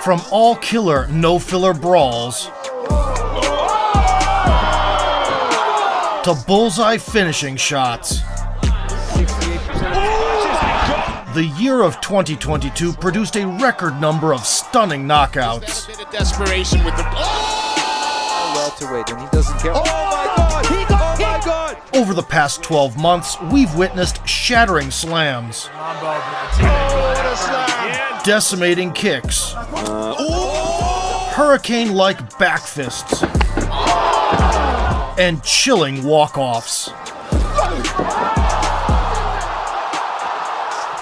From all-killer, no-filler brawls to bullseye finishing shots, the year of 2022 produced a record number of stunning knockouts. Desperation with the welterweight, and he doesn't care. Oh my God! Over the past 12 months, we've witnessed shattering slams, decimating kicks, hurricane-like back fists, and chilling walk-offs.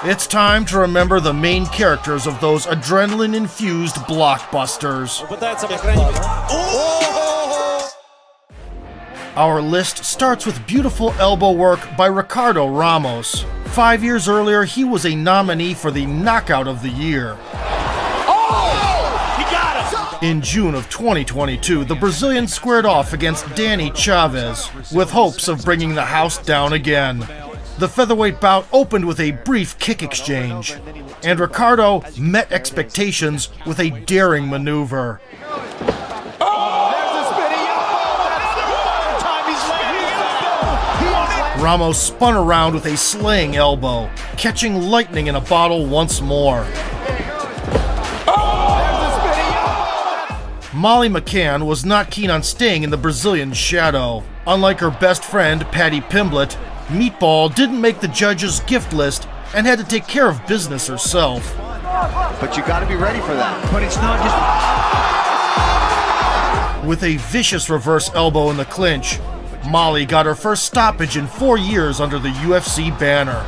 It's time to remember the main characters of those adrenaline-infused blockbusters. Our list starts with beautiful elbow work by Ricardo Ramos. 5 years earlier, he was a nominee for the Knockout of the Year. He got him! In June of 2022, the Brazilian squared off against Danny Chavez, with hopes of bringing the house down again. The featherweight bout opened with a brief kick exchange, and Ricardo met expectations with a daring maneuver. Ramos spun around with a slaying elbow, catching lightning in a bottle once more. Molly McCann was not keen on staying in the Brazilian shadow. Unlike her best friend, Patty Pimblett, Meatball didn't make the judges' gift list and had to take care of business herself. But you gotta be ready for that. But it's not just... With a vicious reverse elbow in the clinch, Molly got her first stoppage in 4 years under the UFC banner.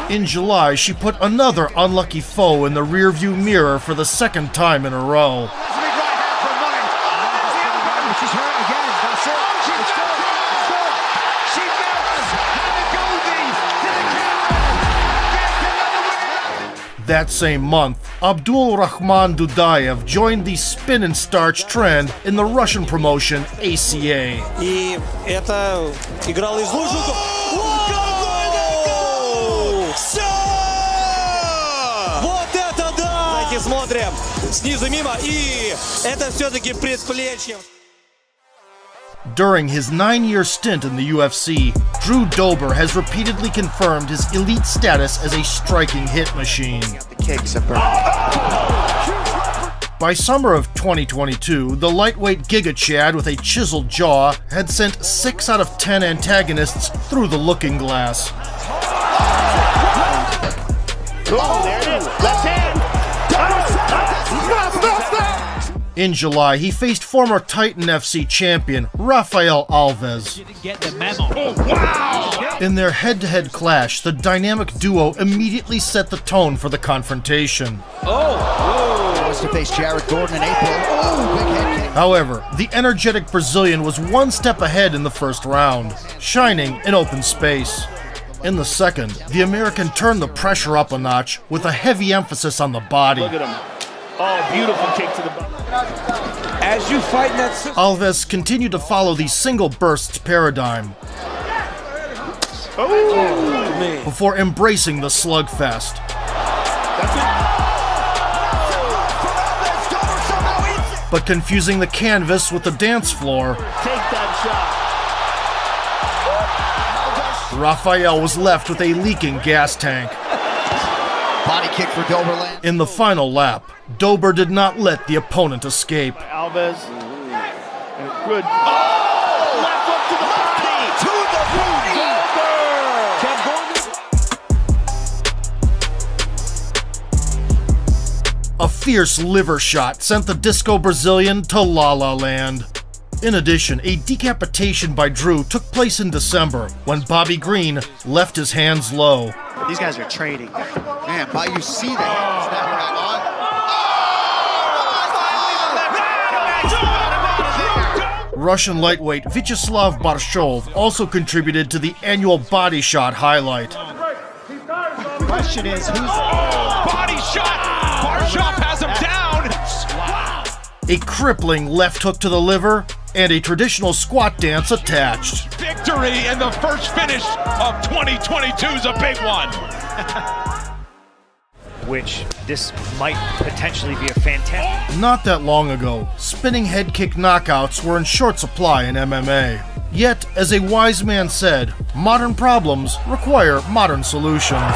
In July, she put another unlucky foe in the rearview mirror for the second time in a row. That same month, Abdul Rahman Dudayev joined the spin and starch trend in the Russian promotion ACA. И это играл из лужников. Вот это да! Давайте смотрим. Снизу мимо. И это все-таки предплечье. During his 9-year stint in the UFC, Drew Dober has repeatedly confirmed his elite status as a striking hit machine. By summer of 2022, the lightweight Giga Chad with a chiseled jaw had sent 6 out of 10 antagonists through the looking glass. Oh, there it is. Left hand. In July, he faced former Titan FC champion Rafael Alves. In their head-to-head clash, the dynamic duo immediately set the tone for the confrontation. Was to face Jared Gordon in April. Big head kick. However, the energetic Brazilian was one step ahead in the first round, shining in open space. In the second, the American turned the pressure up a notch with a heavy emphasis on the body. Look at him. Oh, beautiful kick to the body. As you fight that... Alves continued to follow the single bursts paradigm before embracing the slugfest. But confusing the canvas with the dance floor, Take that shot. Rafael was left with a leaking gas tank. Body kick for Doberland. In the final lap, Dober did not let the opponent escape. Alves. Good. Oh! Left hook to the body. A fierce liver shot sent the Disco Brazilian to La La Land. In addition, a decapitation by Drew took place in December when Bobby Green left his hands low. These guys are trading. Man, but you see that. Russian lightweight Vyacheslav Barshov also contributed to the annual body shot highlight. The question is, who's... Body shot! Barshov has him down! A crippling left hook to the liver, and a traditional squat dance attached. Victory and the first finish of 2022 is a big one. which this might potentially be a fantastic... Not that long ago, spinning head kick knockouts were in short supply in MMA. Yet, as a wise man said, modern problems require modern solutions.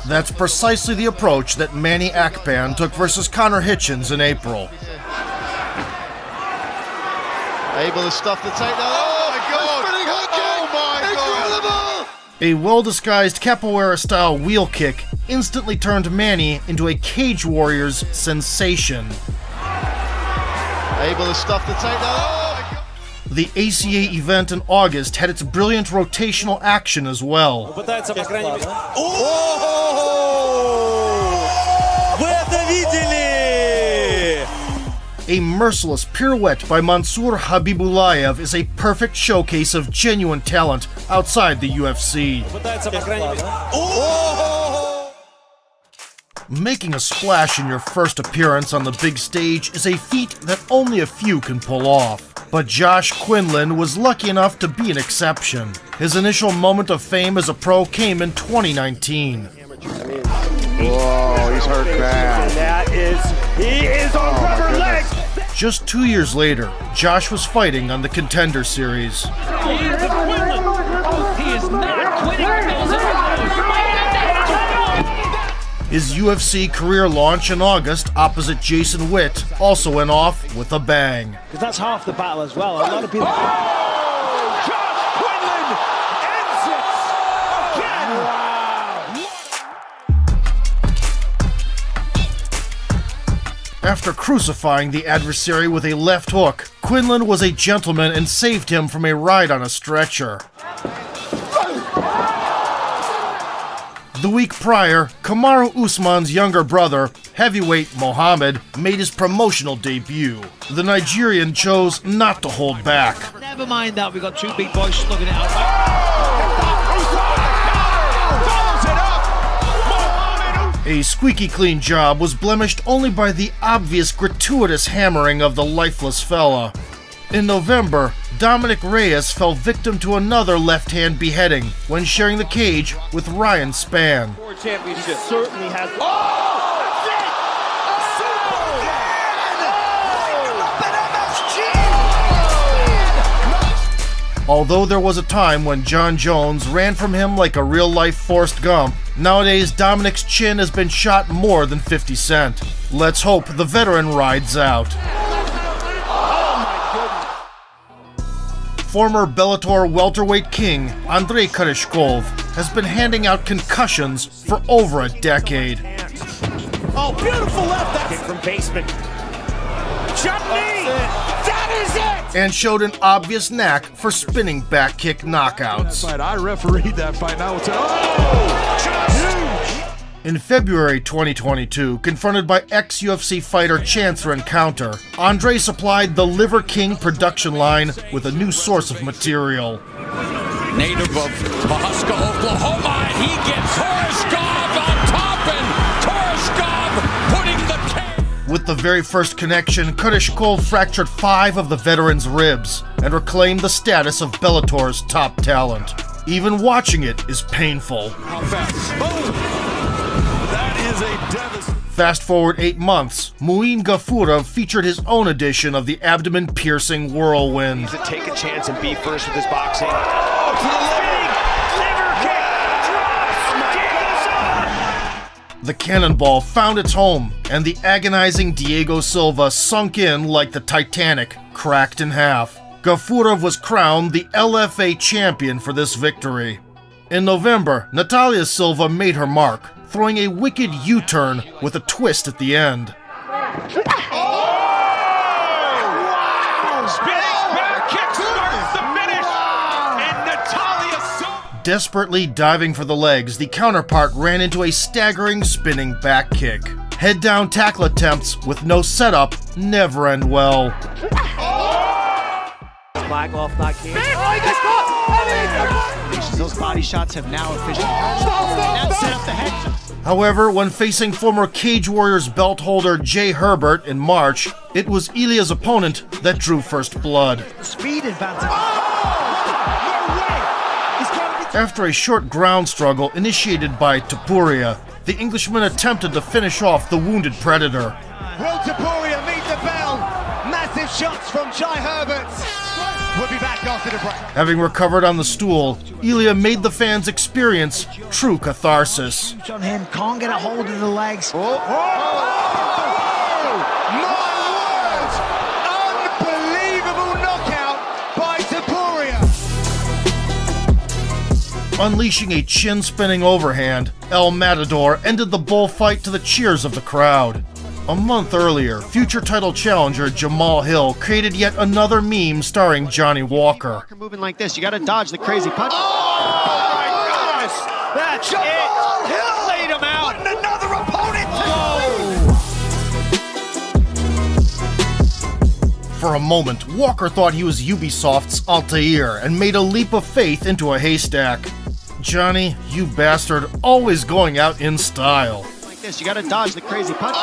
That's precisely the approach that Manny Akpan took versus Connor Hitchens in April. Able to stuff the takedown. Oh my God! Spinning hook kick! Oh my God! A well-disguised capoeira-style wheel kick instantly turned Manny into a Cage Warriors sensation. Able to stuff the takedown. Oh my God! The ACA event in August had its brilliant rotational action as well. Пытается, по крайней мере... Вы это видели? A merciless pirouette by Mansour Habibulayev is a perfect showcase of genuine talent outside the UFC. Пытается, по крайней мере... Making a splash in your first appearance on the big stage is a feat that only a few can pull off. But Josh Quinlan was lucky enough to be an exception. His initial moment of fame as a pro came in 2019. Whoa, he's hurt bad. He is on rubber legs! Just 2 years later, Josh was fighting on the Contender Series. He is not quitting. His UFC career launch in August opposite Jason Witt also went off with a bang. Because that's half the battle as well. A lot of people... Josh Quinlan ends it again. Wow. After crucifying the adversary with a left hook, Quinlan was a gentleman and saved him from a ride on a stretcher. The week prior, Kamaru Usman's younger brother, heavyweight Mohammed, made his promotional debut. The Nigerian chose not to hold back. Never mind that, we got two big boys slugging it out. A squeaky clean job was blemished only by the obvious gratuitous hammering of the lifeless fella. In November, Dominic Reyes fell victim to another left-hand beheading when sharing the cage with Ryan Spann. Championship. Certainly has... Although there was a time when John Jones ran from him like a real-life Forrest Gump, nowadays Dominic's chin has been shot more than 50 Cent. Let's hope the veteran rides out. Former Bellator welterweight king Andrei Koreshkov has been handing out concussions for over a decade. Oh, beautiful left. Kick from basement. Jump knee! That is it! And showed an obvious knack for spinning back kick knockouts. I refereed that fight. Now it's In February 2022, confronted by ex-UFC fighter Chance Rencounter, Andre supplied the Liver King production line with a new source of material. Native of Pahuska, Oklahoma, and he gets Koreshkov on top, and Koreshkov putting the K. With the very first connection, Koreshkov fractured 5 of the veteran's ribs and reclaimed the status of Bellator's top talent. Even watching it is painful. How fast? Boom! Fast forward 8 months, Muin Gafurov featured his own edition of the abdomen-piercing whirlwind. To take a chance and be first with his boxing. Oh, to the Liver kick! Drops! The cannonball found its home, and the agonizing Diego Silva sunk in like the Titanic, cracked in half. Gafurov was crowned the LFA champion for this victory. In November, Natalia Silva made her mark, throwing a wicked U-turn with a twist at the end. Spinning back kick starts the finish, and Natalia Silva. Desperately diving for the legs, the counterpart ran into a staggering spinning back kick. Head-down tackle attempts with no setup never end well. Flag off that kick. Those body shots have now officially now set up the head. However, when facing former Cage Warriors belt holder Jay Herbert in March, it was Ilya's opponent that drew first blood. Speed advantage. After a short ground struggle initiated by Topuria, the Englishman attempted to finish off the wounded Predator. Will Topuria meet the bell? Massive shots from Jai Herbert. We'll be back after the break. Having recovered on the stool, Ilya made the fans experience true catharsis. On him, can't get a hold of the legs. My word! Unbelievable knockout by Topuria. Unleashing a chin-spinning overhand, El Matador ended the bullfight to the cheers of the crowd. A month earlier, future title challenger Jamal Hill created yet another meme starring Johnny Walker. Moving like this, you gotta dodge the crazy punch. Oh my goodness! That's Jamal Hill laid him out. And another opponent. For a moment, Walker thought he was Ubisoft's Altair and made a leap of faith into a haystack. Johnny, you bastard, always going out in style. Like this, you gotta dodge the crazy punch.